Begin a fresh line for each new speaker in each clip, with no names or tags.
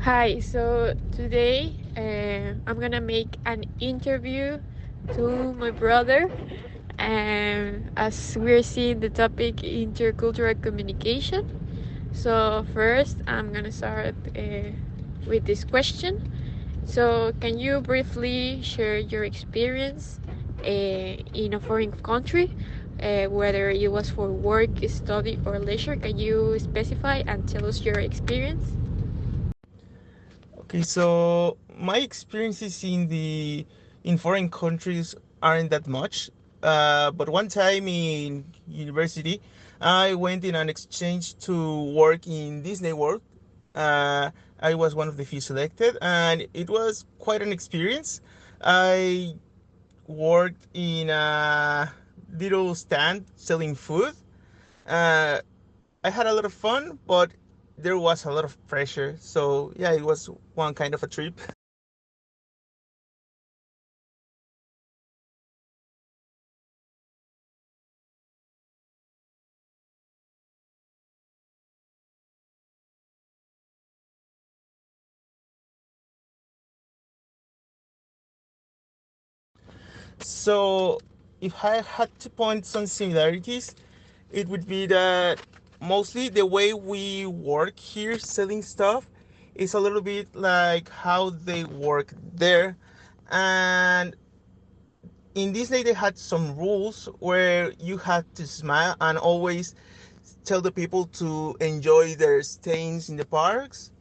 Hi, so today I'm gonna make an interview to my brother, as we're seeing the topic intercultural communication. So, first, I'm gonna start with this question. So, can you briefly share your experience in a foreign country, whether it was for work, study, or leisure? Can you specify and tell us your experience?
Okay, so my experiences in foreign countries aren't that much. But one time in university, I went in an exchange to work in Disney World. Uh, I was one of the few selected, and it was quite an experience. I worked in a little stand selling food. Uh, I had a lot of fun, but there was a lot of pressure. So yeah, it was one kind of a trip. So if I had to point some similarities, it would be that mostly the way we work here selling stuff is a little bit like how they work there. And in Disney they had some rules where you had to smile and always tell the people to enjoy their stays in the parks,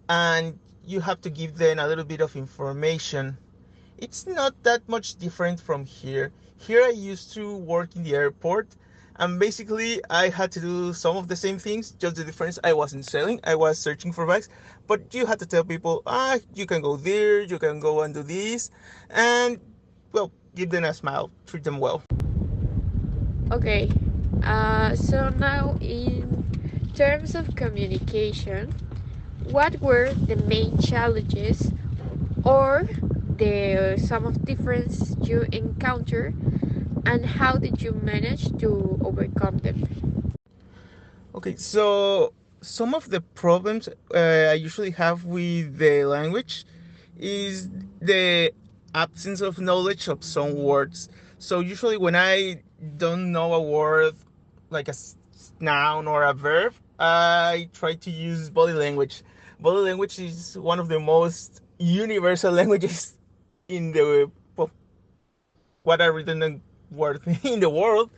and you have to give them a little bit of information. It's not that much different from here. Here I used to work in the airport, and basically I had to do some of the same things, just the difference I wasn't selling, I was searching for bags. But you had to tell people, you can go there, you can go and do this, and well, give them a smile, treat them well.
Okay, so now in terms of communication, what were the main challenges or the some of difference you encounter, and how did you manage to overcome them?
Okay, so some of the problems I usually have with the language is the absence of knowledge of some words. So usually when I don't know a word like noun or a verb, I try to use body language. Body language is one of the most universal languages in the what are written word in the world,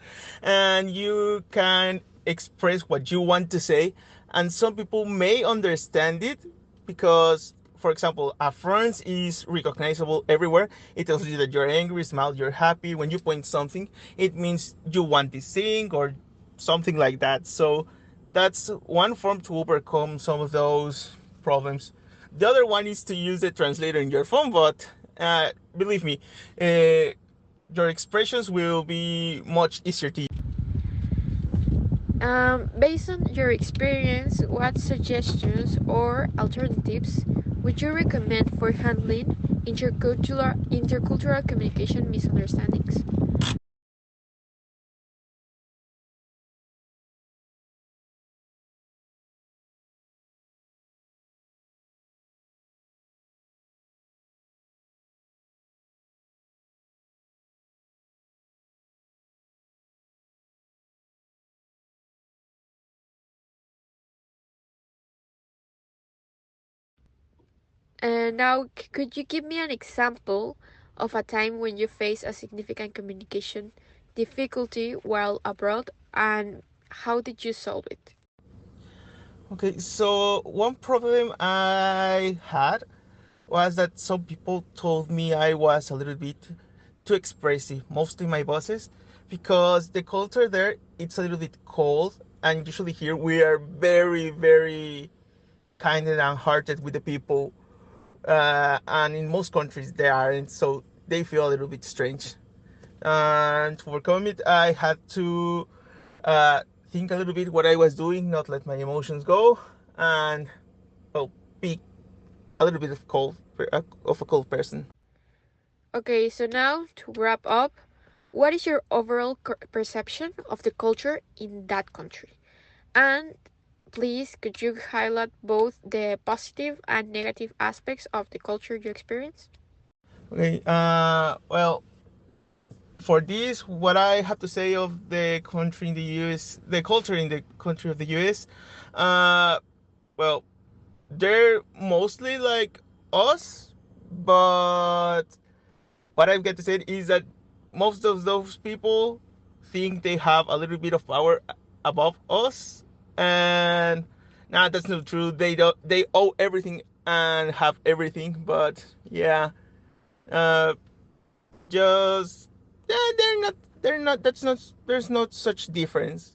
and you can express what you want to say, and some people may understand it because, for example, a front is recognizable everywhere. It tells you that you're angry, smile, you're happy. When you point something, it means you want this thing or something like that. So that's one form to overcome some of those problems. The other one is to use the translator in your phone, but believe me, uh, your expressions will be much easier to use.
Based on your experience, what suggestions or alternatives would you recommend for handling intercultural communication misunderstandings? And now, could you give me an example of a time when you faced a significant communication difficulty while abroad, and how did you solve it?
Okay, so one problem I had was that some people told me I was a little bit too expressive, mostly my bosses, because the culture there it's a little bit cold, and usually here we are very, very kind and hearted with the people, and in most countries they aren't, so they feel a little bit strange. And to overcome it, I had to uh, think a little bit what I was doing, not let my emotions go, and well, be a little bit of a cold person.
Okay, so now to wrap up, what is your overall perception of the culture in that country? And please could you highlight both the positive and negative aspects of the culture you experience?
Okay. Well, for this, what I have to say of the country in the U.S., the culture in the country of the U.S. Uh, well, they're mostly like us, but what I've got to say is that most of those people think they have a little bit of power above us, and nah, that's not true. They don't. They owe everything and have everything, but yeah, uh, just they're not. They're not. That's not. There's not such difference.